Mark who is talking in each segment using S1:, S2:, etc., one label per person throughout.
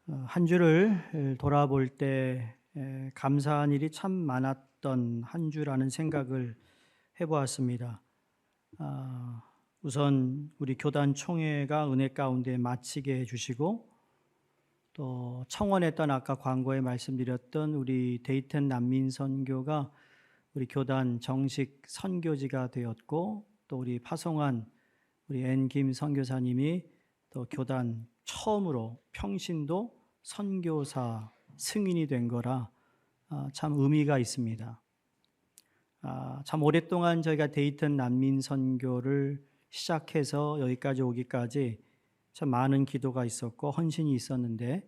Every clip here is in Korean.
S1: 한 주를 돌아볼 때 감사한 일이 참 많았던 한 주라는 생각을 해보았습니다. 우선 우리 교단 총회가 은혜 가운데 마치게 해주시고, 또 청원했던 아까 광고에 말씀드렸던 우리 데이튼 난민 선교가 우리 교단 정식 선교지가 되었고, 또 우리 파송한 우리 앤김 선교사님이 또 교단 처음으로 평신도 선교사 승인이 된 거라 참 의미가 있습니다. 참 오랫동안 저희가 데이튼 난민 선교를 시작해서 여기까지 오기까지 참 많은 기도가 있었고 헌신이 있었는데,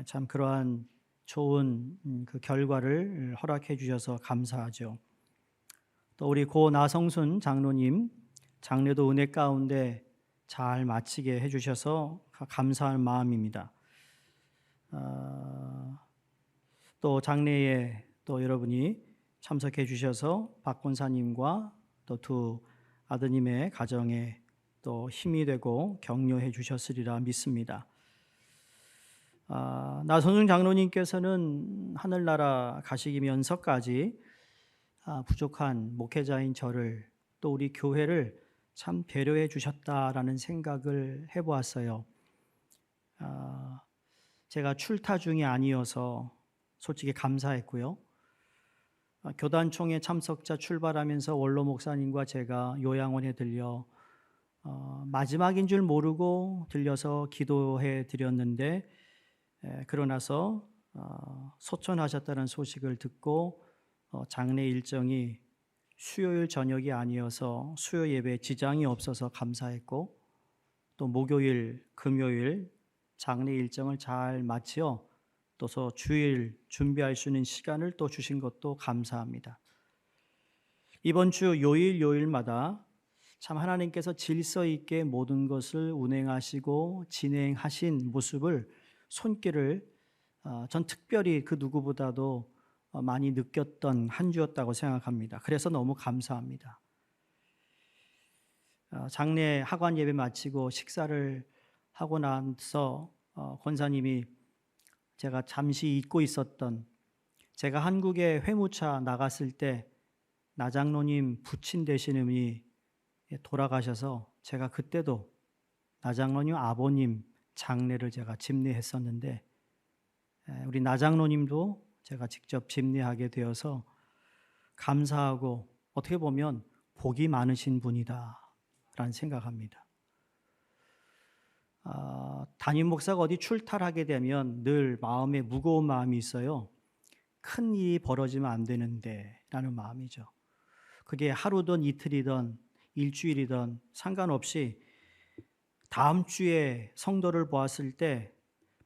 S1: 참 그러한 좋은 그 결과를 허락해 주셔서 감사하죠. 또 우리 고 나성순 장로님 장례도 은혜 가운데 잘 마치게 해주셔서 감사한 마음입니다. 또 장례에 또 여러분이 참석해 주셔서 박 권사님과 또 두 아드님의 가정에 또 힘이 되고 격려해 주셨으리라 믿습니다. 나선중 장로님께서는 하늘나라 가시면서까지 부족한 목회자인 저를 또 우리 교회를 참 배려해 주셨다라는 생각을 해보았어요. 제가 출타 중이 아니어서 솔직히 감사했고요. 교단총회 참석자 출발하면서 원로 목사님과 제가 요양원에 들려 마지막인 줄 모르고 들려서 기도해 드렸는데, 그러나서 소천하셨다는 소식을 듣고 장례 일정이 수요일 저녁이 아니어서 수요 예배에 지장이 없어서 감사했고, 또 목요일, 금요일 장례 일정을 잘 마치어 또서 주일 준비할 수 있는 시간을 또 주신 것도 감사합니다. 이번 주 요일마다 참 하나님께서 질서 있게 모든 것을 운행하시고 진행하신 모습을, 손길을 전 특별히 그 누구보다도 많이 느꼈던 한 주였다고 생각합니다. 그래서 너무 감사합니다. 장례 하관 예배 마치고 식사를 하고 나서 권사님이 제가 잠시 잊고 있었던, 제가 한국에 회무차 나갔을 때 나장로님 부친 되시는 분이 돌아가셔서 제가 그때도 나장로님 아버님 장례를 제가 집례했었는데, 우리 나장로님도 제가 직접 집례하게 되어서 감사하고 어떻게 보면 복이 많으신 분이다 라는 생각합니다. 담임 목사가 어디 출탈하게 되면 늘 마음에 무거운 마음이 있어요. 큰 일이 벌어지면 안 되는데 라는 마음이죠. 그게 하루든 이틀이든 일주일이든 상관없이 다음 주에 성도를 보았을 때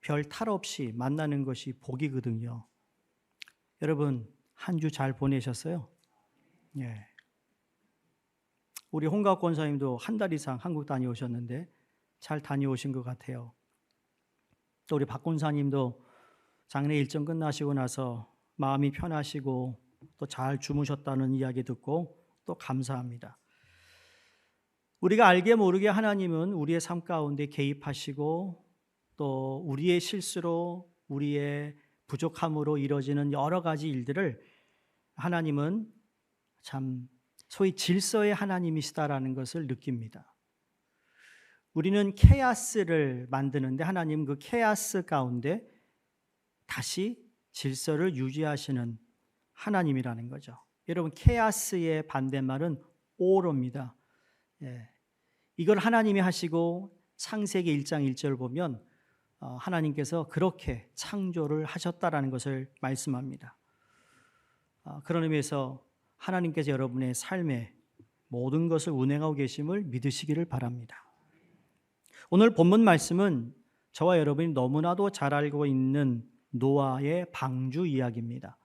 S1: 별 탈 없이 만나는 것이 복이거든요. 여러분 한 주 잘 보내셨어요? 예. 우리 홍갑 권사님도 한 달 이상 한국 다녀오셨는데 잘 다녀오신 것 같아요. 또 우리 박 권사님도 장례 일정 끝나시고 나서 마음이 편하시고 또 잘 주무셨다는 이야기 듣고 또 감사합니다. 우리가 알게 모르게 하나님은 우리의 삶 가운데 개입하시고, 또 우리의 실수로 우리의 부족함으로 이루어지는 여러 가지 일들을 하나님은 참 소위 질서의 하나님이시다라는 것을 느낍니다. 우리는 케아스를 만드는데 하나님은 그 케아스 가운데 다시 질서를 유지하시는 하나님이라는 거죠. 여러분 케아스의 반대말은 오로입니다. 이걸 하나님이 하시고 창세기 1장 1절 보면 하나님께서 그렇게 창조를 하셨다라는 것을 말씀합니다. 그런 의미에서 하나님께서 여러분의 삶에 모든 것을 운행하고 계심을 믿으시기를 바랍니다. 오늘 본문 말씀은 저와 여러분이 너무나도 잘 알고 있는 노아의 방주 이야기입니다.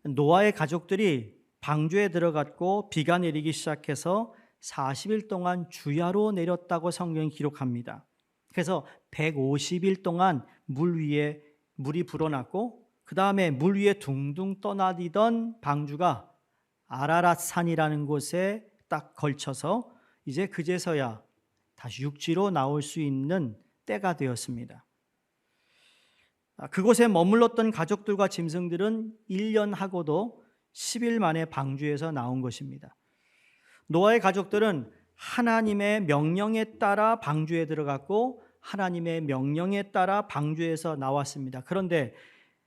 S1: 노아의 가족들이 방주에 들어갔고 비가 내리기 시작해서 40일 동안 주야로 내렸다고 성경이 기록합니다. 그래서 150일 동안 물 위에 물이 불어났고, 그 다음에 물 위에 둥둥 떠다니던 방주가 아라랏산이라는 곳에 딱 걸쳐서 이제 그제서야 다시 육지로 나올 수 있는 때가 되었습니다. 그곳에 머물렀던 가족들과 짐승들은 1년 하고도 10일 만에 방주에서 나온 것입니다. 노아의 가족들은 하나님의 명령에 따라 방주에 들어갔고 하나님의 명령에 따라 방주에서 나왔습니다. 그런데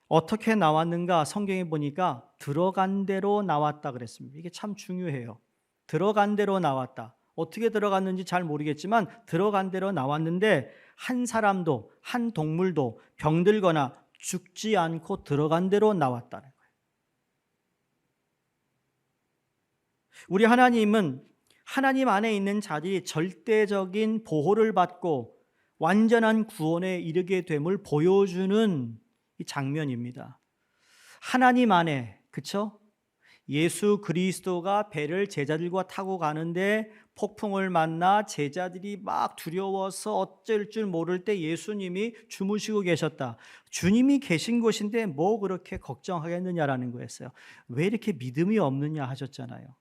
S1: 어떻게 나왔는가 성경에 보니까 들어간 대로 나왔다 그랬습니다. 이게 참 중요해요. 들어간 대로 나왔다. 어떻게 들어갔는지 잘 모르겠지만 들어간 대로 나왔는데 한 사람도 한 동물도 병들거나 죽지 않고 들어간 대로 나왔다는 거예요. 우리 하나님은 하나님 안에 있는 자들이 절대적인 보호를 받고 완전한 구원에 이르게 됨을 보여주는 이 장면입니다. 하나님 안에, 그렇죠? 예수 그리스도가 배를 제자들과 타고 가는데 폭풍을 만나 제자들이 막 두려워서 어쩔 줄 모를 때 예수님이 주무시고 계셨다. 주님이 계신 곳인데 뭐 그렇게 걱정하겠느냐라는 거였어요. 왜 이렇게 믿음이 없느냐 하셨잖아요.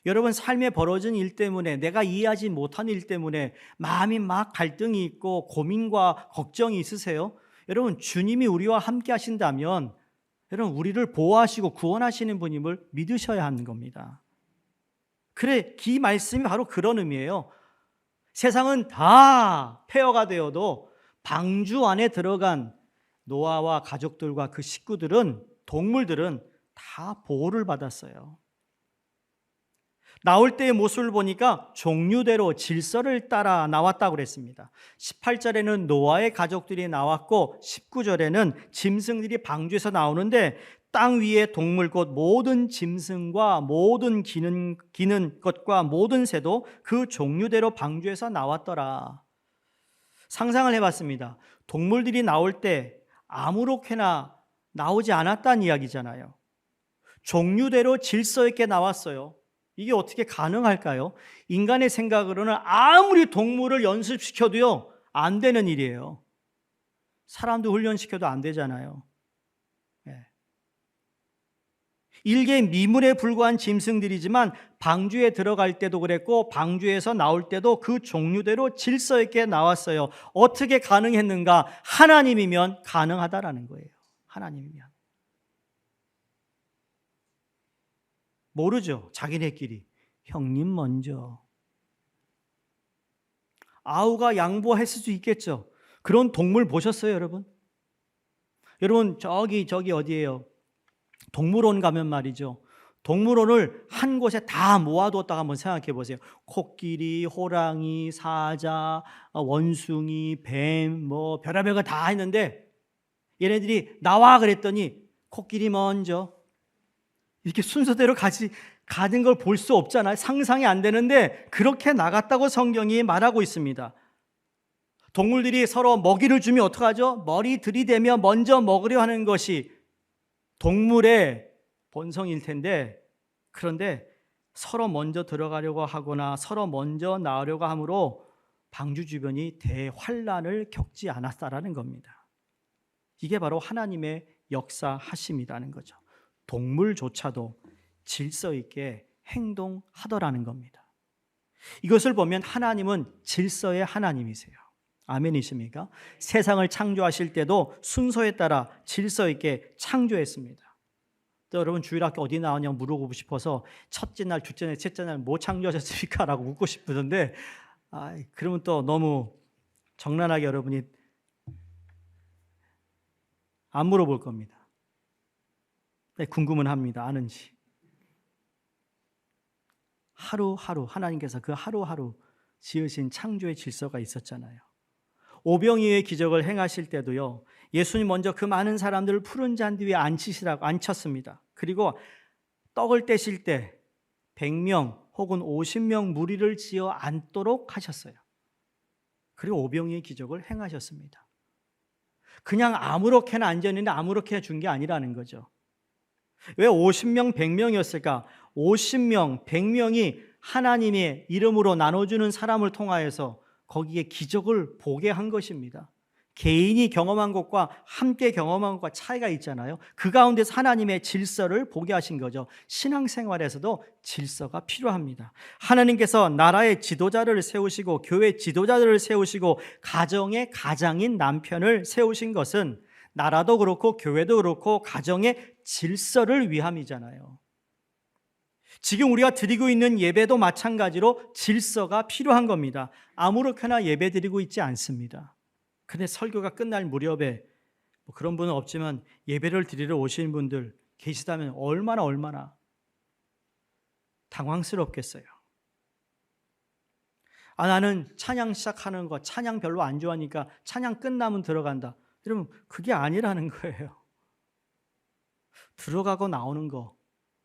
S1: 여러분, 삶에 벌어진 일 때문에, 내가 이해하지 못한 일 때문에 마음이 막 갈등이 있고 고민과 걱정이 있으세요? 여러분, 주님이 우리와 함께 하신다면 여러분, 우리를 보호하시고 구원하시는 분임을 믿으셔야 하는 겁니다. 그래, 이 말씀이 바로 그런 의미예요. 세상은 다 폐허가 되어도 방주 안에 들어간 노아와 가족들과 그 식구들은, 동물들은 다 보호를 받았어요. 나올 때의 모습을 보니까 종류대로 질서를 따라 나왔다고 그랬습니다. 18절에는 노아의 가족들이 나왔고 19절에는 짐승들이 방주에서 나오는데 땅 위의 동물 곧 모든 짐승과 모든 기는 것과 모든 새도 그 종류대로 방주에서 나왔더라. 상상을 해봤습니다. 동물들이 나올 때 아무렇게나 나오지 않았다는 이야기잖아요. 종류대로 질서 있게 나왔어요. 이게 어떻게 가능할까요? 인간의 생각으로는 아무리 동물을 연습시켜도요, 안 되는 일이에요. 사람도 훈련시켜도 안 되잖아요. 네. 일개 미물에 불과한 짐승들이지만 방주에 들어갈 때도 그랬고 방주에서 나올 때도 그 종류대로 질서 있게 나왔어요. 어떻게 가능했는가? 하나님이면 가능하다라는 거예요. 하나님이면. 모르죠. 자기네끼리. 형님 먼저. 아우가 양보했을 수 있겠죠. 그런 동물 보셨어요, 여러분? 여러분, 저기 어디예요? 동물원 가면 말이죠. 동물원을 한 곳에 다 모아두었다가 한번 생각해 보세요. 코끼리, 호랑이, 사자, 원숭이, 뱀, 뭐 별의별 거 다 했는데 얘네들이 나와 그랬더니 코끼리 먼저. 이렇게 순서대로 가는 걸 볼 수 없잖아요. 상상이 안 되는데 그렇게 나갔다고 성경이 말하고 있습니다. 동물들이 서로 먹이를 주면 어떡하죠? 머리 들이대며 먼저 먹으려 하는 것이 동물의 본성일 텐데, 그런데 서로 먼저 들어가려고 하거나 서로 먼저 나오려고 함으로 방주 주변이 대환란을 겪지 않았다라는 겁니다. 이게 바로 하나님의 역사하심이라는 거죠. 동물조차도 질서 있게 행동하더라는 겁니다. 이것을 보면 하나님은 질서의 하나님이세요. 아멘이십니까? 세상을 창조하실 때도 순서에 따라 질서 있게 창조했습니다. 또 여러분, 주일학교 어디 나오냐고 물어보고 싶어서 첫째 날, 둘째 날, 셋째 날 뭐 창조하셨습니까? 라고 묻고 싶은데 그러면 또 너무 정난하게 여러분이 안 물어볼 겁니다. 네, 궁금은 합니다. 아는지. 하루하루 하나님께서 그 하루하루 지으신 창조의 질서가 있었잖아요. 오병이어의 기적을 행하실 때도요, 예수님 먼저 그 많은 사람들을 푸른 잔디 위에 앉혔습니다. 그리고 떡을 떼실 때 100명 혹은 50명 무리를 지어 앉도록 하셨어요. 그리고 오병이어의 기적을 행하셨습니다. 그냥 아무렇게나 앉았는데 아무렇게 준 게 아니라는 거죠. 왜 50명, 100명이었을까? 50명, 100명이 하나님의 이름으로 나눠주는 사람을 통하여서 거기에 기적을 보게 한 것입니다. 개인이 경험한 것과 함께 경험한 것과 차이가 있잖아요. 그 가운데서 하나님의 질서를 보게 하신 거죠. 신앙생활에서도 질서가 필요합니다. 하나님께서 나라의 지도자를 세우시고 교회 지도자들을 세우시고 가정의 가장인 남편을 세우신 것은 나라도 그렇고 교회도 그렇고 가정의 질서를 위함이잖아요. 지금 우리가 드리고 있는 예배도 마찬가지로 질서가 필요한 겁니다. 아무렇게나 예배 드리고 있지 않습니다. 근데 설교가 끝날 무렵에 그런 분은 없지만 예배를 드리러 오시는 분들 계시다면 얼마나 당황스럽겠어요. 나는 찬양 시작하는 거 찬양 별로 안 좋아하니까 찬양 끝나면 들어간다. 여러분 그게 아니라는 거예요. 들어가고 나오는 거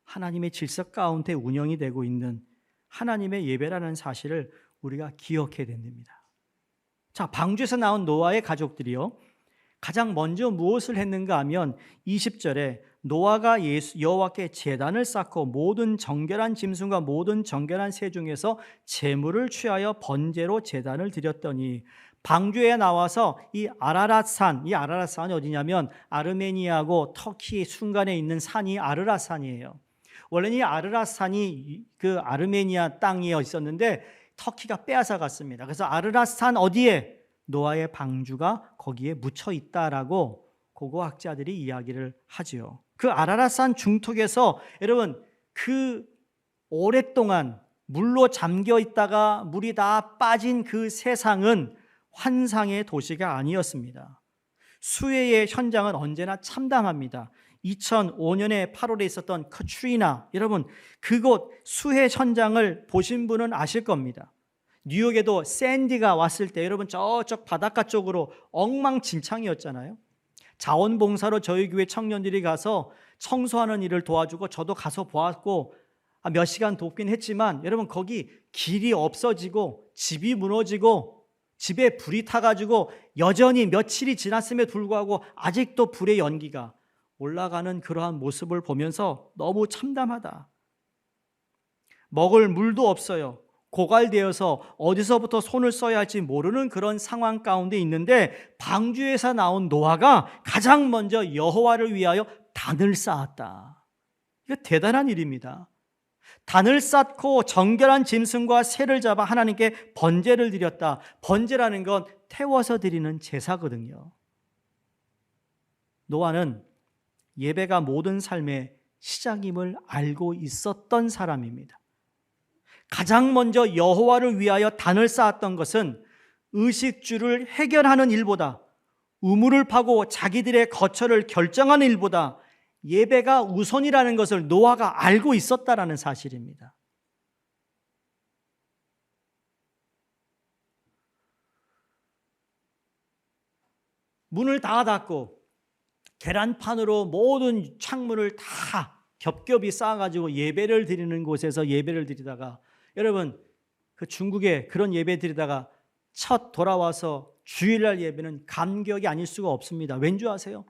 S1: 하나님의 질서 가운데 운영이 되고 있는 하나님의 예배라는 사실을 우리가 기억해야 됩니다. 자, 방주에서 나온 노아의 가족들이요. 가장 먼저 무엇을 했는가 하면 20절에 노아가 여호와께 제단을 쌓고 모든 정결한 짐승과 모든 정결한 새 중에서 제물을 취하여 번제로 제단을 드렸더니 방주에 나와서 이 아라랏산이 어디냐면 아르메니아하고 터키 순간에 있는 산이 아르랏산이에요. 원래는 이 아르랏산이 그 아르메니아 땅에 있었는데 터키가 빼앗아 갔습니다. 그래서 아르랏산 어디에 노아의 방주가 거기에 묻혀 있다라고 고고학자들이 이야기를 하지요. 그 아라랏산 중턱에서 여러분 그 오랫동안 물로 잠겨 있다가 물이 다 빠진 그 세상은 환상의 도시가 아니었습니다. 수해의 현장은 언제나 참담합니다. 2005년에 8월에 있었던 카트리나, 여러분 그곳 수해 현장을 보신 분은 아실 겁니다. 뉴욕에도 샌디가 왔을 때 여러분 저쪽 바닷가 쪽으로 엉망진창이었잖아요. 자원봉사로 저희 교회 청년들이 가서 청소하는 일을 도와주고 저도 가서 보았고 몇 시간 돕긴 했지만 여러분 거기 길이 없어지고 집이 무너지고 집에 불이 타가지고 여전히 며칠이 지났음에도 불구하고 아직도 불의 연기가 올라가는 그러한 모습을 보면서 너무 참담하다. 먹을 물도 없어요. 고갈되어서 어디서부터 손을 써야 할지 모르는 그런 상황 가운데 있는데 방주에서 나온 노아가 가장 먼저 여호와를 위하여 단을 쌓았다. 이거 대단한 일입니다. 단을 쌓고 정결한 짐승과 새를 잡아 하나님께 번제를 드렸다. 번제라는 건 태워서 드리는 제사거든요. 노아는 예배가 모든 삶의 시작임을 알고 있었던 사람입니다. 가장 먼저 여호와를 위하여 단을 쌓았던 것은 의식주를 해결하는 일보다 우물을 파고 자기들의 거처를 결정하는 일보다 예배가 우선이라는 것을 노아가 알고 있었다라는 사실입니다. 문을 다 닫고 계란판으로 모든 창문을 다 겹겹이 쌓아가지고 예배를 드리는 곳에서 예배를 드리다가 여러분 그 중국에 그런 예배 드리다가 첫 돌아와서 주일날 예배는 감격이 아닐 수가 없습니다. 왠지 아세요?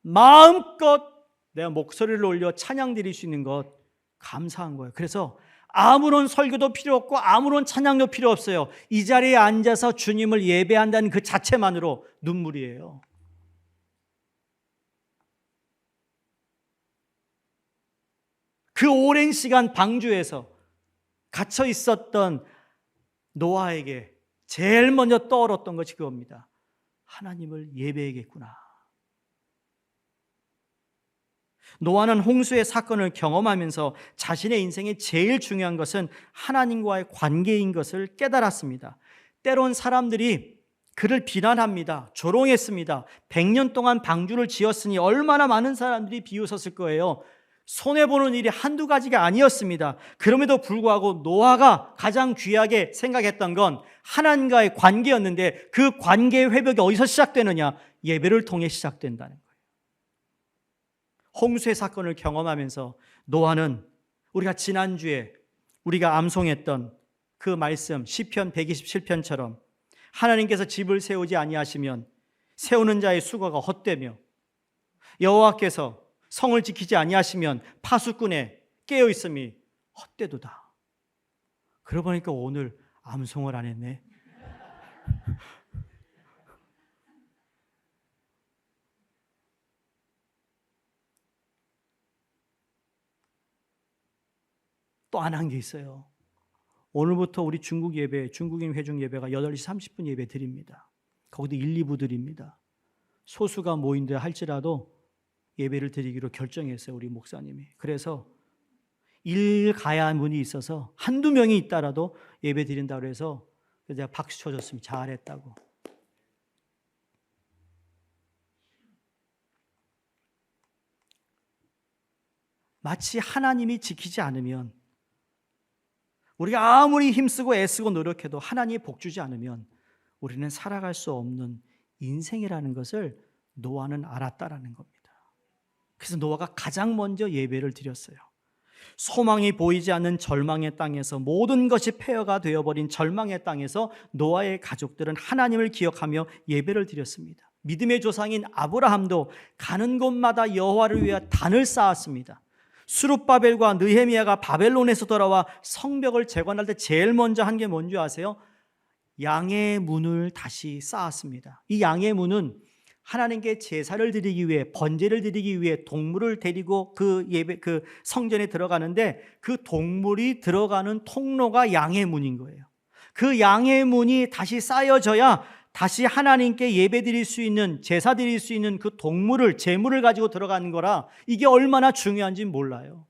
S1: 마음껏 내가 목소리를 올려 찬양 드릴 수 있는 것 감사한 거예요. 그래서 아무런 설교도 필요 없고 아무런 찬양도 필요 없어요. 이 자리에 앉아서 주님을 예배한다는 그 자체만으로 눈물이에요. 그 오랜 시간 방주에서 갇혀 있었던 노아에게 제일 먼저 떠올랐던 것이 그겁니다. 하나님을 예배해야겠구나. 노아는 홍수의 사건을 경험하면서 자신의 인생에 제일 중요한 것은 하나님과의 관계인 것을 깨달았습니다. 때론 사람들이 그를 비난합니다. 조롱했습니다. 100년 동안 방주를 지었으니 얼마나 많은 사람들이 비웃었을 거예요. 손해보는 일이 한두 가지가 아니었습니다. 그럼에도 불구하고 노아가 가장 귀하게 생각했던 건 하나님과의 관계였는데 그 관계의 회복이 어디서 시작되느냐? 예배를 통해 시작된다는 거예요. 홍수의 사건을 경험하면서 노아는 우리가 지난주에 우리가 암송했던 그 말씀 시편 127편처럼 하나님께서 집을 세우지 아니하시면 세우는 자의 수고가 헛되며 여호와께서 성을 지키지 아니하시면 파수꾼에 깨어 있음이 헛되도다. 그러고 보니까 오늘 암송을 안 했네. 또 안 한 게 있어요. 오늘부터 우리 중국 예배, 중국인 회중 예배가 8시 30분 예배 드립니다. 거기도 1, 2부 드립니다. 소수가 모인다 할지라도 예배를 드리기로 결정했어요, 우리 목사님이. 그래서 일 가야 할 분이 있어서 한두 명이 있다라도 예배 드린다고 해서 제가 박수 쳐줬습니다. 잘했다고. 마치 하나님이 지키지 않으면, 우리가 아무리 힘쓰고 애쓰고 노력해도 하나님이 복 주지 않으면 우리는 살아갈 수 없는 인생이라는 것을 노아는 알았다라는 겁니다. 그래서 노아가 가장 먼저 예배를 드렸어요. 소망이 보이지 않는 절망의 땅에서, 모든 것이 폐허가 되어버린 절망의 땅에서 노아의 가족들은 하나님을 기억하며 예배를 드렸습니다. 믿음의 조상인 아브라함도 가는 곳마다 여호와를 위해 단을 쌓았습니다. 수룹바벨과 느헤미야가 바벨론에서 돌아와 성벽을 재건할 때 제일 먼저 한 게 뭔지 아세요? 양의 문을 다시 쌓았습니다. 이 양의 문은 하나님께 제사를 드리기 위해, 번제를 드리기 위해 동물을 데리고 그 성전에 들어가는데, 그 동물이 들어가는 통로가 양의 문인 거예요. 그 양의 문이 다시 쌓여져야 다시 하나님께 예배 드릴 수 있는, 제사 드릴 수 있는 그 동물을, 제물을 가지고 들어가는 거라, 이게 얼마나 중요한지 몰라요.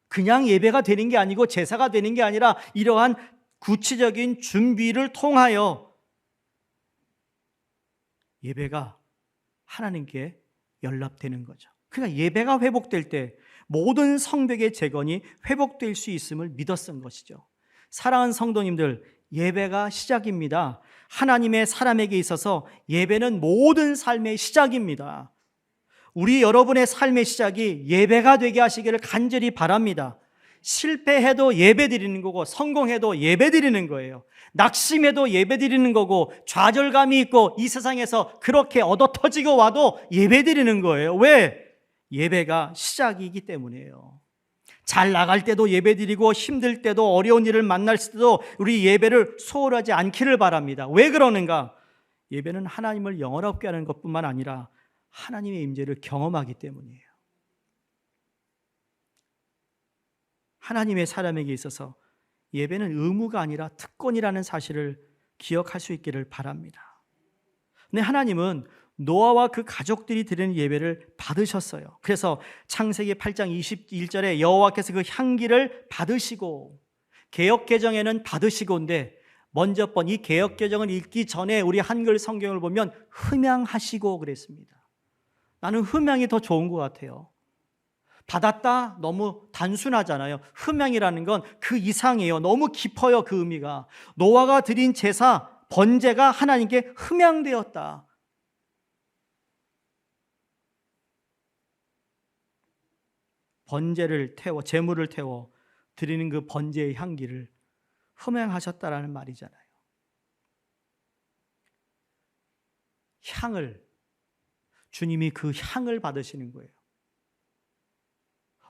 S1: 그냥 예배가 되는 게 아니고 제사가 되는 게 아니라 이러한 구체적인 준비를 통하여 예배가 하나님께 연락되는 거죠. 그러니까 예배가 회복될 때 모든 성벽의 재건이 회복될 수 있음을 믿었던 것이죠. 사랑하는 성도님들, 예배가 시작입니다. 하나님의 사람에게 있어서 예배는 모든 삶의 시작입니다. 우리 여러분의 삶의 시작이 예배가 되게 하시기를 간절히 바랍니다. 실패해도 예배 드리는 거고, 성공해도 예배 드리는 거예요. 낙심해도 예배 드리는 거고, 좌절감이 있고 이 세상에서 그렇게 얻어터지고 와도 예배 드리는 거예요. 왜? 예배가 시작이기 때문이에요. 잘 나갈 때도 예배 드리고, 힘들 때도, 어려운 일을 만날 때도 우리 예배를 소홀하지 않기를 바랍니다. 왜 그러는가? 예배는 하나님을 영원롭게 하는 것뿐만 아니라 하나님의 임재를 경험하기 때문이에요. 하나님의 사람에게 있어서 예배는 의무가 아니라 특권이라는 사실을 기억할 수 있기를 바랍니다. 근데 하나님은 노아와 그 가족들이 드리는 예배를 받으셨어요. 그래서 창세기 8장 21절에 여호와께서 그 향기를 받으시고, 개역개정에는 받으시고인데, 먼저 번 이 개역개정을 읽기 전에 우리 한글 성경을 보면 흠양하시고 그랬습니다. 나는 흠양이 더 좋은 것 같아요. 받았다? 너무 단순하잖아요. 흠양이라는 건 그 이상이에요. 너무 깊어요, 그 의미가. 노아가 드린 제사, 번제가 하나님께 흠양되었다. 번제를 태워, 제물을 태워 드리는 그 번제의 향기를 흠양하셨다라는 말이잖아요. 향을, 주님이 그 향을 받으시는 거예요.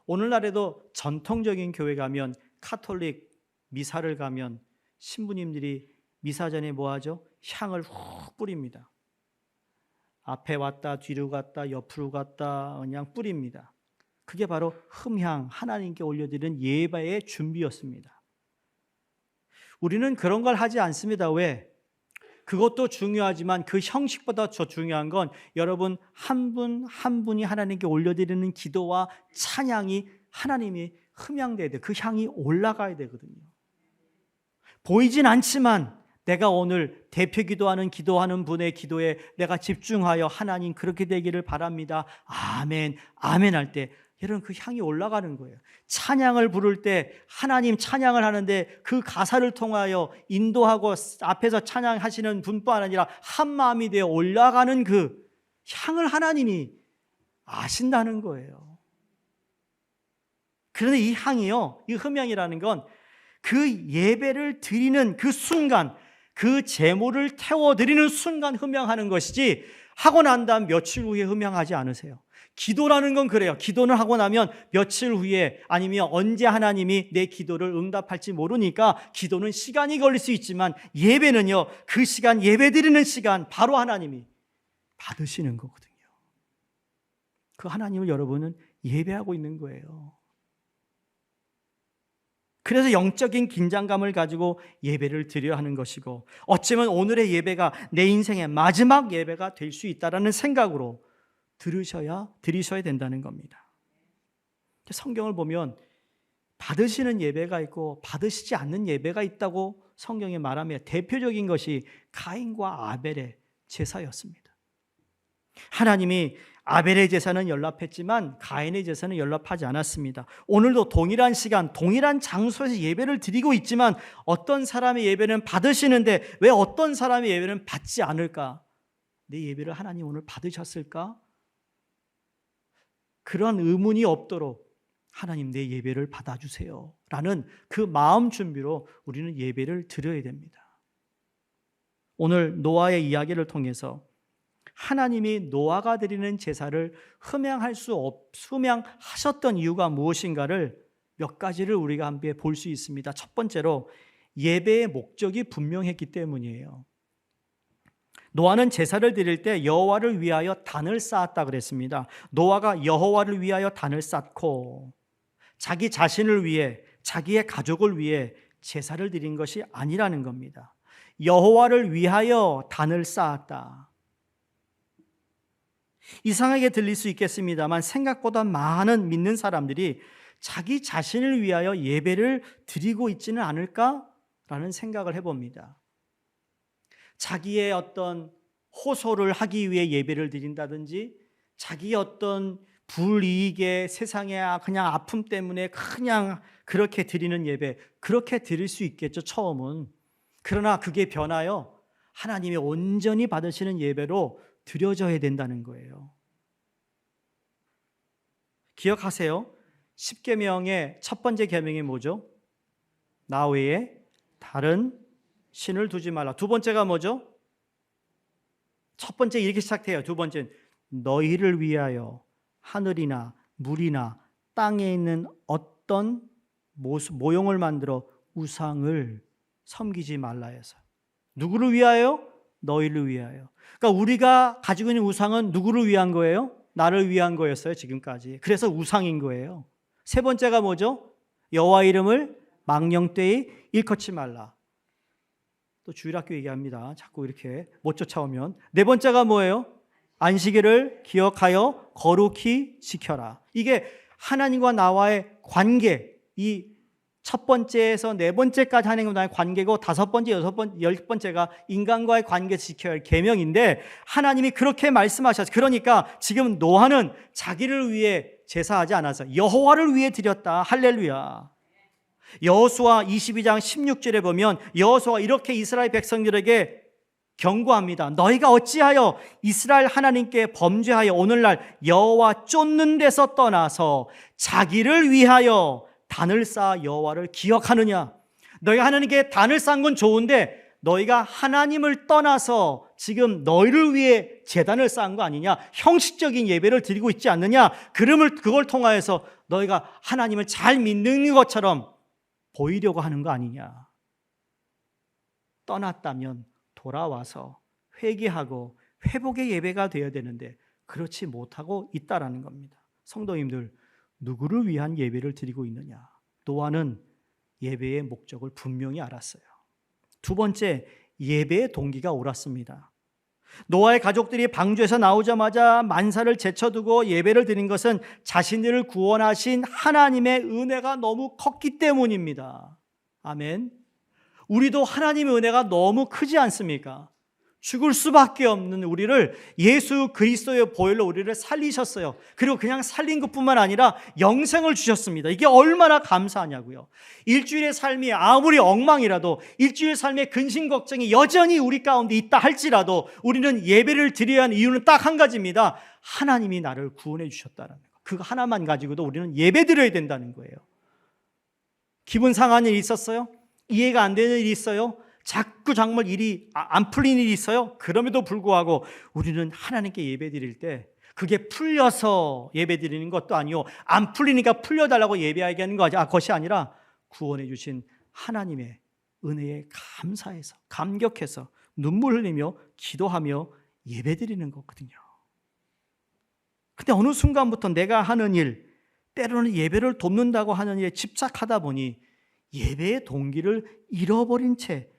S1: 오늘날에도 전통적인 교회 가면, 카톨릭 미사를 가면 신부님들이 미사 전에 뭐 하죠? 향을 훅 뿌립니다. 앞에 왔다, 뒤로 갔다, 옆으로 갔다 그냥 뿌립니다. 그게 바로 흠향, 하나님께 올려드리는 예배의 준비였습니다. 우리는 그런 걸 하지 않습니다. 왜? 그것도 중요하지만 그 형식보다 더 중요한 건 여러분 한 분 한 분이 하나님께 올려드리는 기도와 찬양이 하나님이 흠양돼야 돼요. 그 향이 올라가야 되거든요. 보이진 않지만 내가 오늘 대표 기도하는 분의 기도에 내가 집중하여 하나님 그렇게 되기를 바랍니다. 아멘, 아멘 할 때 여러분 그 향이 올라가는 거예요. 찬양을 부를 때 하나님 찬양을 하는데 그 가사를 통하여 인도하고 앞에서 찬양하시는 분뿐 아니라 한 마음이 되어 올라가는 그 향을 하나님이 아신다는 거예요. 그런데 이 향이요, 이 흠향이라는 건 그 예배를 드리는 그 순간, 그 제물을 태워드리는 순간 흠향하는 것이지, 하고 난 다음 며칠 후에 흠향하지 않으세요. 기도라는 건 그래요. 기도는 하고 나면 며칠 후에 아니면 언제 하나님이 내 기도를 응답할지 모르니까 기도는 시간이 걸릴 수 있지만, 예배는요, 그 시간, 예배 드리는 시간 바로 하나님이 받으시는 거거든요. 그 하나님을 여러분은 예배하고 있는 거예요. 그래서 영적인 긴장감을 가지고 예배를 드려야 하는 것이고, 어쩌면 오늘의 예배가 내 인생의 마지막 예배가 될 수 있다라는 생각으로 드리셔야 된다는 겁니다. 성경을 보면 받으시는 예배가 있고 받으시지 않는 예배가 있다고 성경에 말하며, 대표적인 것이 가인과 아벨의 제사였습니다. 하나님이 아벨의 제사는 연락했지만 가인의 제사는 연락하지 않았습니다. 오늘도 동일한 시간, 동일한 장소에서 예배를 드리고 있지만 어떤 사람의 예배는 받으시는데 왜 어떤 사람의 예배는 받지 않을까? 내 예배를 하나님 오늘 받으셨을까? 그런 의문이 없도록 하나님 내 예배를 받아주세요 라는 그 마음 준비로 우리는 예배를 드려야 됩니다. 오늘 노아의 이야기를 통해서 하나님이 노아가 드리는 제사를 흠양하셨던 이유가 무엇인가를 몇 가지를 우리가 함께 볼 수 있습니다. 첫 번째로 예배의 목적이 분명했기 때문이에요. 노아는 제사를 드릴 때 여호와를 위하여 단을 쌓았다 그랬습니다. 노아가 여호와를 위하여 단을 쌓고 자기 자신을 위해, 자기의 가족을 위해 제사를 드린 것이 아니라는 겁니다. 여호와를 위하여 단을 쌓았다. 이상하게 들릴 수 있겠습니다만 생각보다 많은 믿는 사람들이 자기 자신을 위하여 예배를 드리고 있지는 않을까라는 생각을 해봅니다. 자기의 어떤 호소를 하기 위해 예배를 드린다든지, 자기의 어떤 불이익에 세상의 그냥 아픔 때문에 그냥 그렇게 드리는 예배, 그렇게 드릴 수 있겠죠, 처음은. 그러나 그게 변하여 하나님이 온전히 받으시는 예배로 드려져야 된다는 거예요. 기억하세요. 10계명의 첫 번째 계명이 뭐죠? 나 외에 다른 신을 두지 말라. 두 번째가 뭐죠? 첫 번째 이렇게 시작해요. 두 번째는 너희를 위하여 하늘이나 물이나 땅에 있는 어떤 모형을 만들어 우상을 섬기지 말라 해서. 누구를 위하여? 너희를 위하여. 그러니까 우리가 가지고 있는 우상은 누구를 위한 거예요? 나를 위한 거였어요, 지금까지. 그래서 우상인 거예요. 세 번째가 뭐죠? 여호와 이름을 망령되이 일컫지 말라. 또 주일학교 얘기합니다. 자꾸 이렇게 못 쫓아오면. 네 번째가 뭐예요? 안식일을 기억하여 거룩히 지켜라. 이게 하나님과 나와의 관계, 이 첫 번째에서 네 번째까지 하나님과 나의 관계고, 다섯 번째, 여섯 번째, 열 번째가 인간과의 관계 지켜야 할 계명인데, 하나님이 그렇게 말씀하셨어요. 그러니까 지금 노아는 자기를 위해 제사하지 않아서 여호와를 위해 드렸다. 할렐루야. 여호수아 22장 16절에 보면 여호수아가 이렇게 이스라엘 백성들에게 경고합니다. 너희가 어찌하여 이스라엘 하나님께 범죄하여 오늘날 여호와 쫓는 데서 떠나서 자기를 위하여 단을 쌓아 여호와를 기억하느냐? 너희가 하나님께 단을 쌓은 건 좋은데 너희가 하나님을 떠나서 지금 너희를 위해 제단을 쌓은 거 아니냐? 형식적인 예배를 드리고 있지 않느냐? 그걸 통하여서 너희가 하나님을 잘 믿는 것처럼 보이려고 하는 거 아니냐? 떠났다면 돌아와서 회개하고 회복의 예배가 되어야 되는데 그렇지 못하고 있다라는 겁니다. 성도님들, 누구를 위한 예배를 드리고 있느냐? 노아는 예배의 목적을 분명히 알았어요. 두 번째, 예배의 동기가 옳았습니다. 노아의 가족들이 방주에서 나오자마자 만사를 제쳐두고 예배를 드린 것은 자신들을 구원하신 하나님의 은혜가 너무 컸기 때문입니다. 아멘. 우리도 하나님의 은혜가 너무 크지 않습니까? 죽을 수밖에 없는 우리를 예수 그리스도의 보혈로 우리를 살리셨어요. 그리고 그냥 살린 것뿐만 아니라 영생을 주셨습니다. 이게 얼마나 감사하냐고요. 일주일의 삶이 아무리 엉망이라도, 일주일 삶의 근심 걱정이 여전히 우리 가운데 있다 할지라도 우리는 예배를 드려야 하는 이유는 딱 한 가지입니다. 하나님이 나를 구원해 주셨다는 거. 그거 하나만 가지고도 우리는 예배 드려야 된다는 거예요. 기분 상한 일이 있었어요? 이해가 안 되는 일이 있어요? 자꾸 정말 일이 안 풀리는 일이 있어요? 그럼에도 불구하고 우리는 하나님께 예배 드릴 때 그게 풀려서 예배 드리는 것도 아니요, 안 풀리니까 풀려달라고 예배하게 하는 것이 아니라 구원해 주신 하나님의 은혜에 감사해서, 감격해서 눈물 흘리며 기도하며 예배 드리는 거거든요. 근데 어느 순간부터 내가 하는 일, 때로는 예배를 돕는다고 하는 일에 집착하다 보니 예배의 동기를 잃어버린 채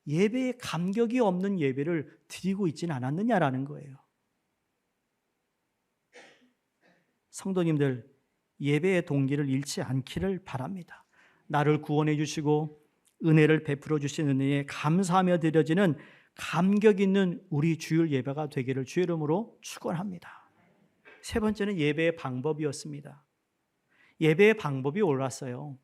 S1: 예배에 감격이 없는 예배를 드리고 있지는 않았느냐라는 거예요. 성도님들, 예배의 동기를 잃지 않기를 바랍니다. 나를 구원해 주시고 은혜를 베풀어 주신 은혜에 감사하며 드려지는 감격 있는 우리 주일 예배가 되기를 주의 이름으로 축원합니다. 세 번째는 예배의 방법이었습니다. 예배의 방법이 올랐어요.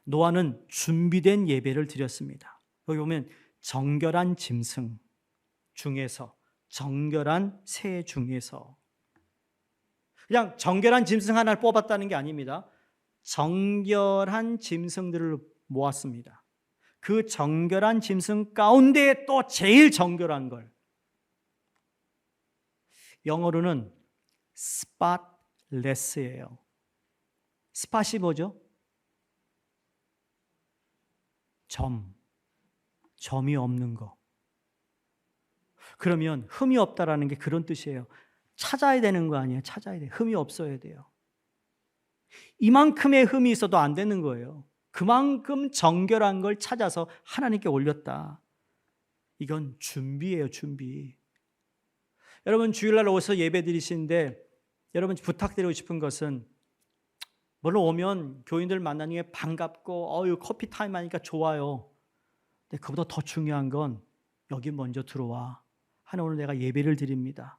S1: 노아는 준비된 예배를 드렸습니다. 여기 보면 정결한 짐승 중에서, 정결한 새 중에서, 그냥 정결한 짐승 하나를 뽑았다는 게 아닙니다. 정결한 짐승들을 모았습니다. 그 정결한 짐승 가운데 또 제일 정결한 걸, 영어로는 spotless예요. 스팟이 뭐죠? 점이 없는 거. 그러면 흠이 없다라는 게 그런 뜻이에요. 찾아야 되는 거 아니에요. 찾아야 돼요. 흠이 없어야 돼요. 이만큼의 흠이 있어도 안 되는 거예요. 그만큼 정결한 걸 찾아서 하나님께 올렸다. 이건 준비예요, 준비. 여러분 주일날 오셔서 예배 드리시는데 여러분 부탁드리고 싶은 것은, 물론 오면 교인들 만나는 게 반갑고 커피 타임 하니까 좋아요. 근데 그보다 더 중요한 건 여기 먼저 들어와. 하나님 오늘 내가 예배를 드립니다.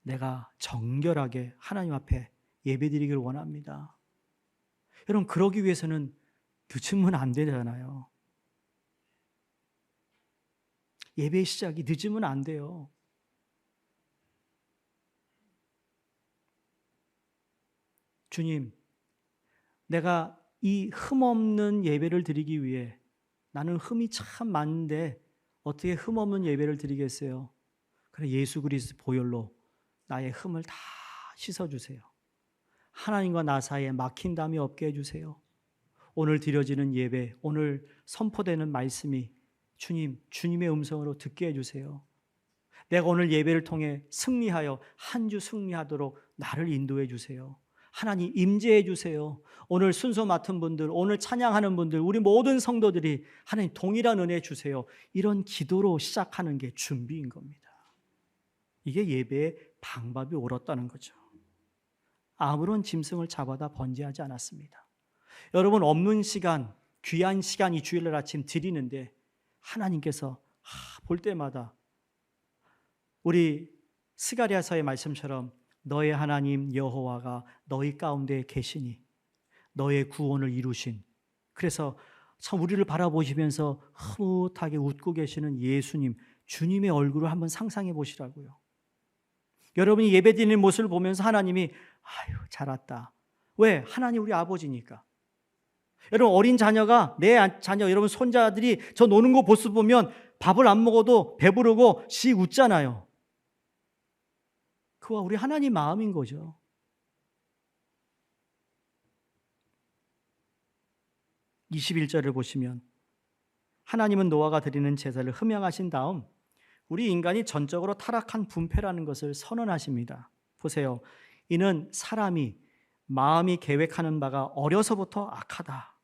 S1: 내가 정결하게 하나님 앞에 예배 드리기를 원합니다. 여러분 그러기 위해서는 늦으면 안 되잖아요. 예배 시작이 늦으면 안 돼요. 주님, 내가 이 흠없는 예배를 드리기 위해, 나는 흠이 참 많은데 어떻게 흠없는 예배를 드리겠어요? 그래, 예수 그리스도 보혈로 나의 흠을 다 씻어주세요. 하나님과 나 사이에 막힌 담이 없게 해주세요. 오늘 드려지는 예배, 오늘 선포되는 말씀이 주님의 음성으로 듣게 해주세요. 내가 오늘 예배를 통해 승리하여 한 주 승리하도록 나를 인도해 주세요. 하나님 임재해 주세요. 오늘 순서 맡은 분들, 오늘 찬양하는 분들, 우리 모든 성도들이 하나님 동일한 은혜 주세요. 이런 기도로 시작하는 게 준비인 겁니다. 이게 예배의 방법이 옳았다는 거죠. 아무런 짐승을 잡아다 번제하지 않았습니다. 여러분 없는 시간, 귀한 시간 이 주일날 아침 드리는데 하나님께서 볼 때마다 우리 스가랴서의 말씀처럼 너의 하나님 여호와가 너희 가운데 계시니 너의 구원을 이루신, 그래서 참 우리를 바라보시면서 흐뭇하게 웃고 계시는 예수님, 주님의 얼굴을 한번 상상해 보시라고요. 여러분이 예배드리는 모습을 보면서 하나님이 잘 왔다. 왜? 하나님 우리 아버지니까. 여러분 어린 자녀가, 내 자녀, 여러분 손자들이 저 노는 거 모습 보면 밥을 안 먹어도 배부르고 씩 웃잖아요. 그와 우리 하나님 마음인 거죠. (21절을) 보시면 하나님은 노아가 드리는 제사를 흠양하신 다음 우리 인간이 전적으로 타락한 분패라는 것을 선언하십니다. 보세요. 이는 사람이 마음이 계획하는 바가 어려서부터 악하다.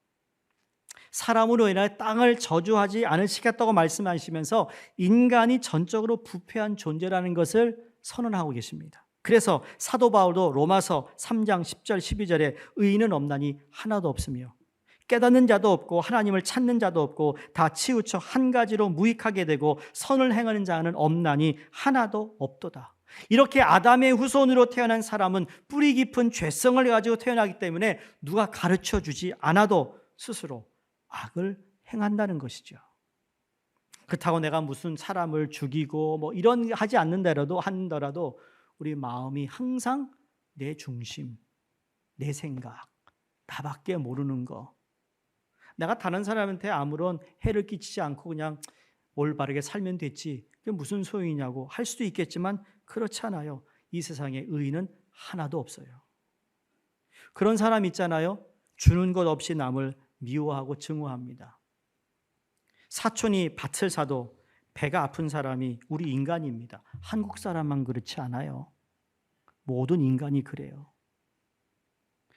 S1: 사람으로 인하여 땅을 저주하지 않으시겠다고 말씀하시면서 인간이 전적으로 부패한 존재라는 것을 선언하고 계십니다. 그래서 사도 바울도 로마서 3장 10절 12절에 의인은 없나니 하나도 없으며 깨닫는 자도 없고 하나님을 찾는 자도 없고 다 치우쳐 한 가지로 무익하게 되고 선을 행하는 자는 없나니 하나도 없도다. 이렇게 아담의 후손으로 태어난 사람은 뿌리 깊은 죄성을 가지고 태어나기 때문에 누가 가르쳐 주지 않아도 스스로 악을 행한다는 것이죠. 그렇다고 내가 무슨 사람을 죽이고 이런 하지 한다라도 우리 마음이 항상 내 중심, 내 생각, 나밖에 모르는 거, 내가 다른 사람한테 아무런 해를 끼치지 않고 그냥 올바르게 살면 됐지, 그게 무슨 소용이냐고 할 수도 있겠지만 그렇지 않아요. 이 세상에 의인은 하나도 없어요. 그런 사람 있잖아요. 주는 것 없이 남을 미워하고 증오합니다. 사촌이 밭을 사도 배가 아픈 사람이 우리 인간입니다. 한국 사람만 그렇지 않아요. 모든 인간이 그래요.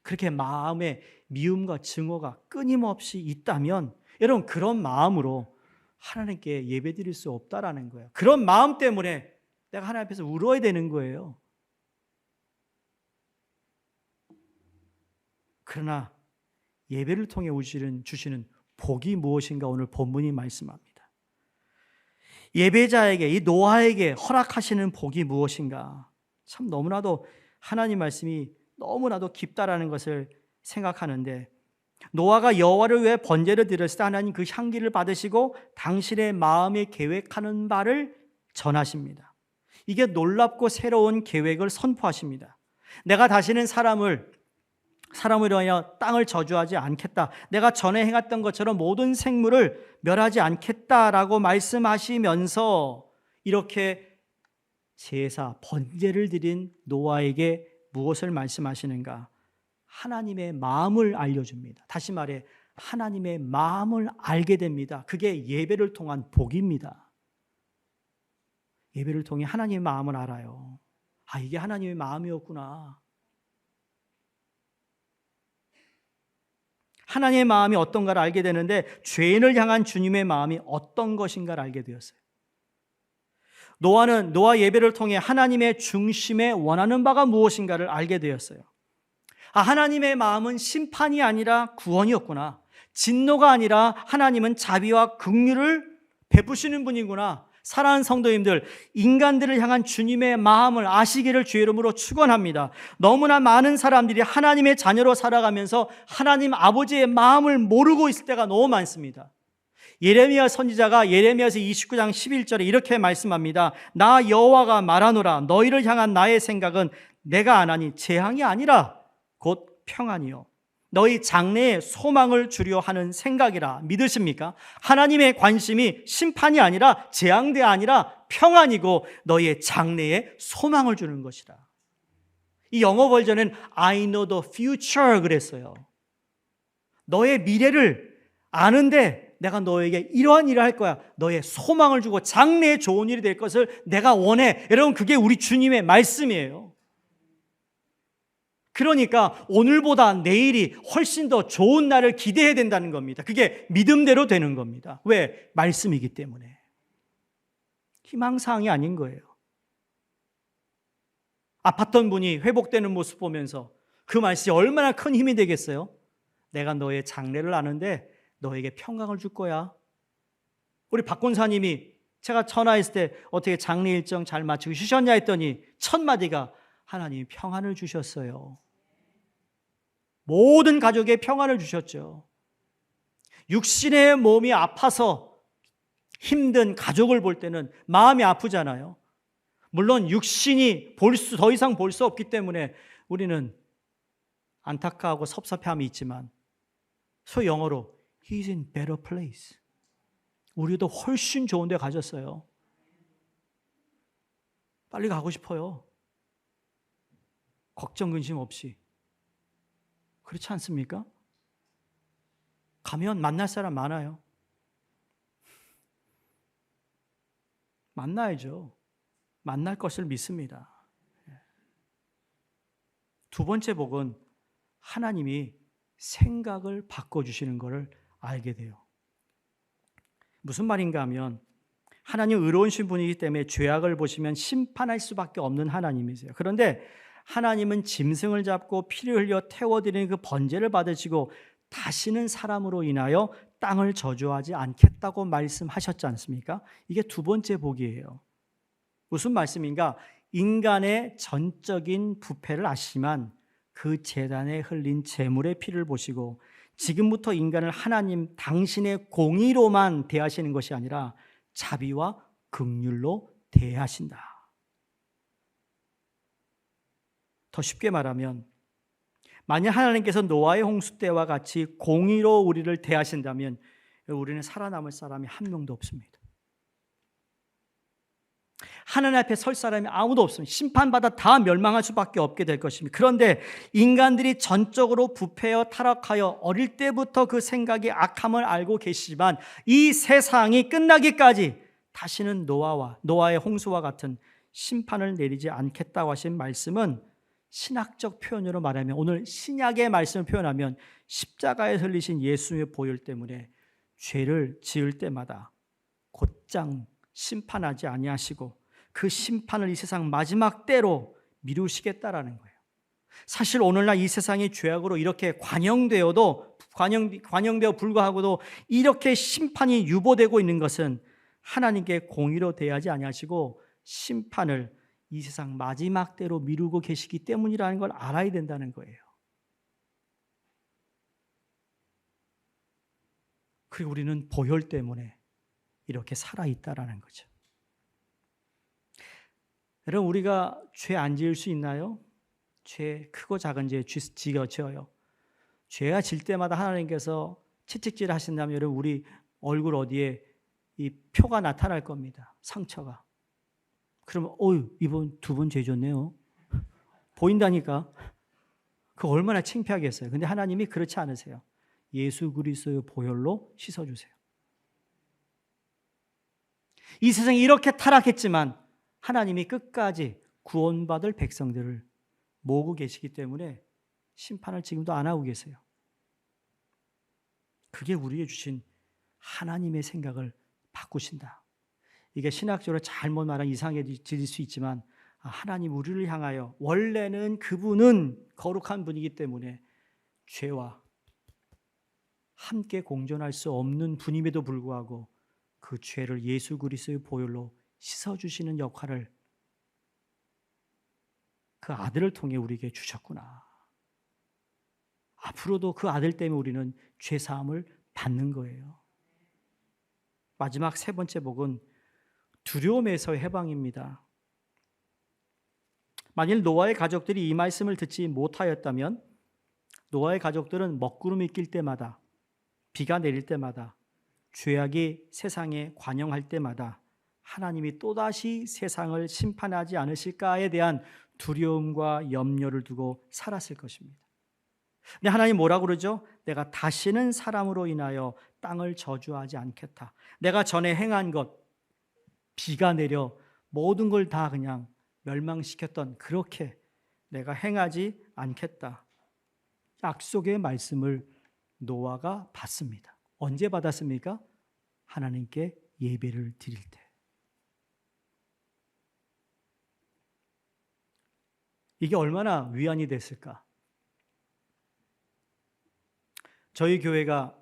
S1: 그렇게 마음에 미움과 증오가 끊임없이 있다면 여러분 그런 마음으로 하나님께 예배드릴 수 없다라는 거예요. 그런 마음 때문에 내가 하나님 앞에서 울어야 되는 거예요. 그러나 예배를 통해 주시는 복이 무엇인가 오늘 본문이 말씀합니다. 예배자에게, 이 노아에게 허락하시는 복이 무엇인가? 참 너무나도 하나님 말씀이 너무나도 깊다라는 것을 생각하는데, 노아가 여호와를 위해 번제를 드렸을 때 하나님 그 향기를 받으시고 당신의 마음에 계획하는 바를 전하십니다. 이게 놀랍고 새로운 계획을 선포하십니다. 내가 다시는 사람으로 인하여 땅을 저주하지 않겠다. 내가 전에 행했던 것처럼 모든 생물을 멸하지 않겠다라고 말씀하시면서 이렇게 제사, 번제를 드린 노아에게 무엇을 말씀하시는가? 하나님의 마음을 알려줍니다. 다시 말해 하나님의 마음을 알게 됩니다. 그게 예배를 통한 복입니다. 예배를 통해 하나님의 마음을 알아요. 아, 이게 하나님의 마음이었구나. 하나님의 마음이 어떤가를 알게 되는데 죄인을 향한 주님의 마음이 어떤 것인가를 알게 되었어요. 노아는 노아 예배를 통해 하나님의 중심에 원하는 바가 무엇인가를 알게 되었어요. 아, 하나님의 마음은 심판이 아니라 구원이었구나. 진노가 아니라 하나님은 자비와 긍휼을 베푸시는 분이구나. 사랑하는 성도님들, 인간들을 향한 주님의 마음을 아시기를 주의 이름으로 축원합니다. 너무나 많은 사람들이 하나님의 자녀로 살아가면서 하나님 아버지의 마음을 모르고 있을 때가 너무 많습니다. 예레미야 선지자가 예레미야서 29장 11절에 이렇게 말씀합니다. 나 여호와가 말하노라. 너희를 향한 나의 생각은 내가 안하니 재앙이 아니라 곧 평안이요 너희 장래에 소망을 주려 하는 생각이라. 믿으십니까? 하나님의 관심이 심판이 아니라 재앙대 아니라 평안이고 너희의 장래에 소망을 주는 것이라. 이 영어 버전은 I know the future 그랬어요. 너의 미래를 아는데 내가 너에게 이러한 일을 할 거야. 너의 소망을 주고 장래에 좋은 일이 될 것을 내가 원해. 여러분 그게 우리 주님의 말씀이에요. 그러니까 오늘보다 내일이 훨씬 더 좋은 날을 기대해야 된다는 겁니다. 그게 믿음대로 되는 겁니다. 왜? 말씀이기 때문에. 희망사항이 아닌 거예요. 아팠던 분이 회복되는 모습 보면서 그 말씀이 얼마나 큰 힘이 되겠어요? 내가 너의 장래를 아는데 너에게 평강을 줄 거야. 우리 박 권사님이 제가 전화했을 때 어떻게 장례 일정 잘 마치고 쉬셨냐 했더니 첫 마디가 하나님이 평안을 주셨어요. 모든 가족에 평안을 주셨죠. 육신의 몸이 아파서 힘든 가족을 볼 때는 마음이 아프잖아요. 물론 육신이 더 이상 볼 수 없기 때문에 우리는 안타까워하고 섭섭함이 있지만 소위 영어로 He's in better place. 우리도 훨씬 좋은 데 가졌어요. 빨리 가고 싶어요. 걱정 근심 없이. 그렇지 않습니까? 가면 만날 사람 많아요. 만나야죠. 만날 것을 믿습니다. 두 번째 복은 하나님이 생각을 바꿔주시는 것을 알게 돼요. 무슨 말인가 하면 하나님 의로우신 분이기 때문에 죄악을 보시면 심판할 수밖에 없는 하나님이세요. 그런데 하나님은 짐승을 잡고 피를 흘려 태워드리는 그 번제를 받으시고 다시는 사람으로 인하여 땅을 저주하지 않겠다고 말씀하셨지 않습니까? 이게 두 번째 복이에요. 무슨 말씀인가? 인간의 전적인 부패를 아시지만 그 제단에 흘린 제물의 피를 보시고 지금부터 인간을 하나님 당신의 공의로만 대하시는 것이 아니라 자비와 긍휼로 대하신다. 더 쉽게 말하면 만약 하나님께서 노아의 홍수 때와 같이 공의로 우리를 대하신다면 우리는 살아남을 사람이 한 명도 없습니다. 하나님 앞에 설 사람이 아무도 없습니다. 심판받아 다 멸망할 수밖에 없게 될 것입니다. 그런데 인간들이 전적으로 부패하여 타락하여 어릴 때부터 그 생각이 악함을 알고 계시지만 이 세상이 끝나기까지 다시는 노아의 홍수와 같은 심판을 내리지 않겠다고 하신 말씀은 신학적 표현으로 말하면, 오늘 신약의 말씀을 표현하면 십자가에 흘리신 예수의 보혈 때문에 죄를 지을 때마다 곧장 심판하지 아니하시고 그 심판을 이 세상 마지막 때로 미루시겠다라는 거예요. 사실 오늘날 이 세상이 죄악으로 이렇게 관영되어 불구하고도 이렇게 심판이 유보되고 있는 것은 하나님께 공의로 대하지 아니하시고 심판을 이 세상 마지막 때로 미루고 계시기 때문이라는 걸 알아야 된다는 거예요. 그리고 우리는 보혈 때문에 이렇게 살아있다라는 거죠. 여러분, 우리가 죄 안 지을 수 있나요? 죄, 크고 작은 죄 지어요. 죄가 질 때마다 하나님께서 채찍질 하신다면 여러분, 우리 얼굴 어디에 이 표가 나타날 겁니다. 상처가. 그러면 이번 두 번 죄 졌네요. 보인다니까. 그 얼마나 창피하겠어요. 근데 하나님이 그렇지 않으세요. 예수 그리스도의 보혈로 씻어주세요. 이 세상이 이렇게 타락했지만 하나님이 끝까지 구원받을 백성들을 모으고 계시기 때문에 심판을 지금도 안 하고 계세요. 그게 우리에게 주신 하나님의 생각을 바꾸신다. 이게 신학적으로 잘못 말하면 이상하게 들릴 수 있지만 하나님 우리를 향하여 원래는 그분은 거룩한 분이기 때문에 죄와 함께 공존할 수 없는 분임에도 불구하고 그 죄를 예수 그리스도의 보혈로 씻어주시는 역할을 그 아들을 통해 우리에게 주셨구나. 앞으로도 그 아들 때문에 우리는 죄사함을 받는 거예요. 마지막 세 번째 복은 두려움에서의 해방입니다. 만일 노아의 가족들이 이 말씀을 듣지 못하였다면 노아의 가족들은 먹구름이 낄 때마다, 비가 내릴 때마다, 죄악이 세상에 관영할 때마다 하나님이 또다시 세상을 심판하지 않으실까에 대한 두려움과 염려를 두고 살았을 것입니다. 근데 하나님 뭐라고 그러죠? 내가 다시는 사람으로 인하여 땅을 저주하지 않겠다. 내가 전에 행한 것, 비가 내려 모든 걸 다 그냥 멸망시켰던 그렇게 내가 행하지 않겠다. 약속의 말씀을 노아가 받습니다. 언제 받았습니까? 하나님께 예배를 드릴 때. 이게 얼마나 위안이 됐을까? 저희 교회가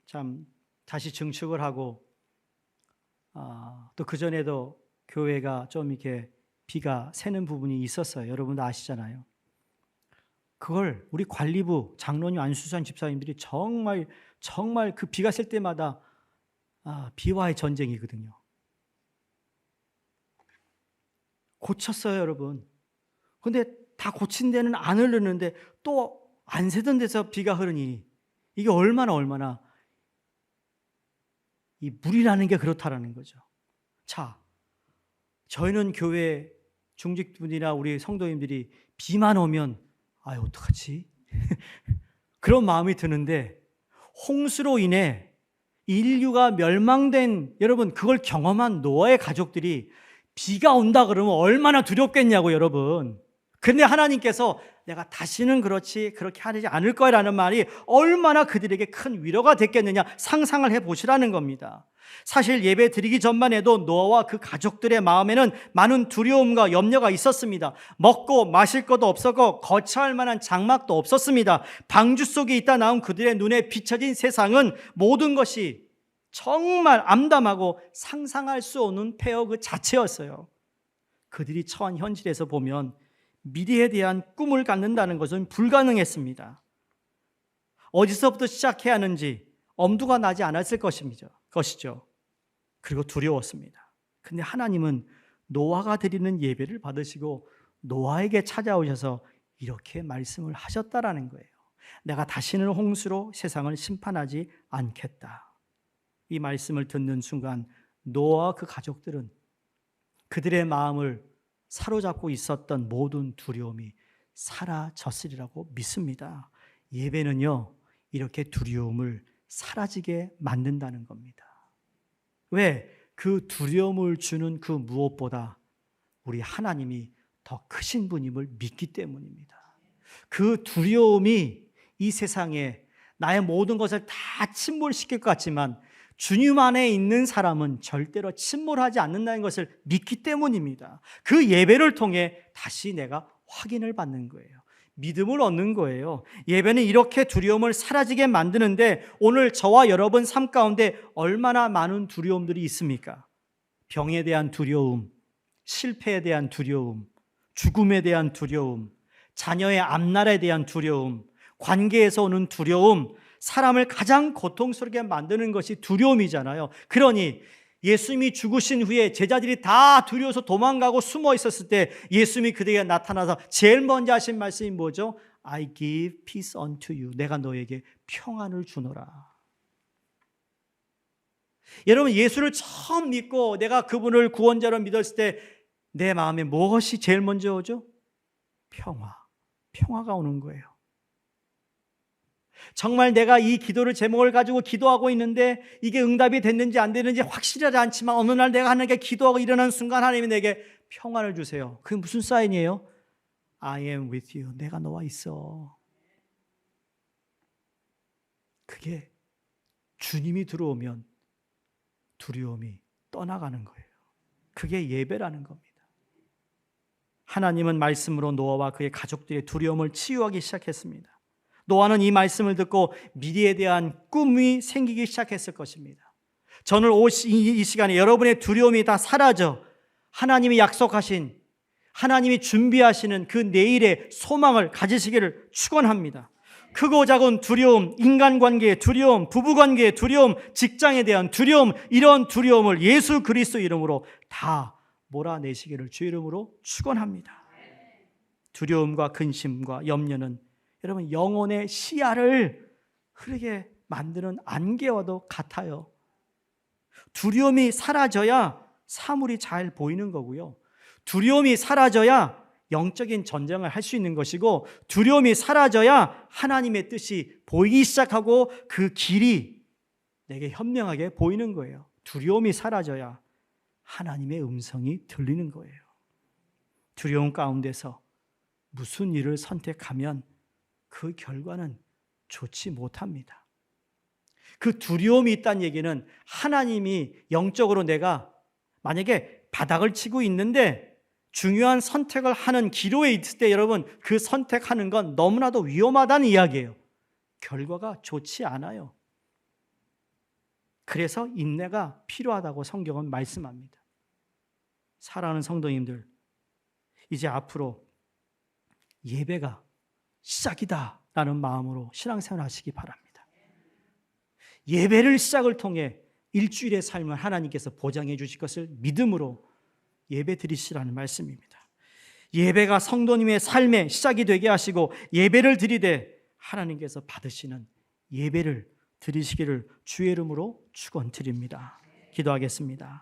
S1: 참 다시 증축을 하고 또 그전에도 교회가 좀 이렇게 비가 새는 부분이 있었어요. 여러분도 아시잖아요. 그걸 우리 관리부, 장로님, 안수산 집사님들이 정말 그 비가 셀 때마다 비와의 전쟁이거든요. 고쳤어요, 여러분. 근데 다 고친 데는 안 흐르는데 또 안 새던 데서 비가 흐르니 이게 얼마나 이 물이라는 게 그렇다라는 거죠. 자, 저희는 교회 중직분이나 우리 성도님들이 비만 오면 어떡하지? 그런 마음이 드는데 홍수로 인해 인류가 멸망된, 여러분 그걸 경험한 노아의 가족들이 비가 온다 그러면 얼마나 두렵겠냐고 여러분. 근데 하나님께서 내가 다시는 그렇게 하지 않을 거라는 말이 얼마나 그들에게 큰 위로가 됐겠느냐 상상을 해보시라는 겁니다. 사실 예배 드리기 전만 해도 노아와 그 가족들의 마음에는 많은 두려움과 염려가 있었습니다. 먹고 마실 것도 없었고 거처할 만한 장막도 없었습니다. 방주 속에 있다 나온 그들의 눈에 비춰진 세상은 모든 것이 정말 암담하고 상상할 수 없는 폐허 그 자체였어요. 그들이 처한 현실에서 보면 미래에 대한 꿈을 갖는다는 것은 불가능했습니다. 어디서부터 시작해야 하는지 엄두가 나지 않았을 것이죠. 그리고 두려웠습니다. 근데 하나님은 노아가 드리는 예배를 받으시고 노아에게 찾아오셔서 이렇게 말씀을 하셨다라는 거예요. 내가 다시는 홍수로 세상을 심판하지 않겠다. 이 말씀을 듣는 순간 노아와 그 가족들은 그들의 마음을 사로잡고 있었던 모든 두려움이 사라졌으리라고 믿습니다. 예배는요, 이렇게 두려움을 사라지게 만든다는 겁니다. 왜? 그 두려움을 주는 그 무엇보다 우리 하나님이 더 크신 분임을 믿기 때문입니다. 그 두려움이 이 세상에 나의 모든 것을 다 침몰시킬 것 같지만 주님 안에 있는 사람은 절대로 침몰하지 않는다는 것을 믿기 때문입니다. 그 예배를 통해 다시 내가 확인을 받는 거예요. 믿음을 얻는 거예요. 예배는 이렇게 두려움을 사라지게 만드는데 오늘 저와 여러분 삶 가운데 얼마나 많은 두려움들이 있습니까? 병에 대한 두려움, 실패에 대한 두려움, 죽음에 대한 두려움, 자녀의 앞날에 대한 두려움, 관계에서 오는 두려움, 사람을 가장 고통스럽게 만드는 것이 두려움이잖아요. 그러니 예수님이 죽으신 후에 제자들이 다 두려워서 도망가고 숨어 있었을 때 예수님이 그들에게 나타나서 제일 먼저 하신 말씀이 뭐죠? I give peace unto you. 내가 너에게 평안을 주노라. 여러분, 예수를 처음 믿고 내가 그분을 구원자로 믿었을 때 내 마음에 무엇이 제일 먼저 오죠? 평화가 오는 거예요. 정말 내가 이 기도를 제목을 가지고 기도하고 있는데 이게 응답이 됐는지 안 됐는지 확실하지 않지만 어느 날 내가 하나님께 기도하고 일어나는 순간 하나님이 내게 평안을 주세요. 그게 무슨 사인이에요? I am with you. 내가 너와 있어. 그게 주님이 들어오면 두려움이 떠나가는 거예요. 그게 예배라는 겁니다. 하나님은 말씀으로 노아와 그의 가족들의 두려움을 치유하기 시작했습니다. 노아는 이 말씀을 듣고 미래에 대한 꿈이 생기기 시작했을 것입니다. 저는 이 시간에 여러분의 두려움이 다 사라져 하나님이 약속하신, 하나님이 준비하시는 그 내일의 소망을 가지시기를 축원합니다. 크고 작은 두려움, 인간관계의 두려움, 부부관계의 두려움, 직장에 대한 두려움, 이런 두려움을 예수 그리스도 이름으로 다 몰아내시기를 주 이름으로 축원합니다. 두려움과 근심과 염려는 여러분 영혼의 시야를 흐르게 만드는 안개와도 같아요. 두려움이 사라져야 사물이 잘 보이는 거고요. 두려움이 사라져야 영적인 전쟁을 할 수 있는 것이고, 두려움이 사라져야 하나님의 뜻이 보이기 시작하고 그 길이 내게 현명하게 보이는 거예요. 두려움이 사라져야 하나님의 음성이 들리는 거예요. 두려움 가운데서 무슨 일을 선택하면 그 결과는 좋지 못합니다. 그 두려움이 있다는 얘기는 하나님이 영적으로 내가 만약에 바닥을 치고 있는데 중요한 선택을 하는 기로에 있을 때 여러분 그 선택하는 건 너무나도 위험하다는 이야기예요. 결과가 좋지 않아요. 그래서 인내가 필요하다고 성경은 말씀합니다. 사랑하는 성도님들, 이제 앞으로 예배가 시작이다라는 마음으로 신앙생활 하시기 바랍니다. 예배를 시작을 통해 일주일의 삶을 하나님께서 보장해 주실 것을 믿음으로 예배 드리시라는 말씀입니다. 예배가 성도님의 삶의 시작이 되게 하시고 예배를 드리되 하나님께서 받으시는 예배를 드리시기를 주의 이름으로 축원드립니다. 기도하겠습니다.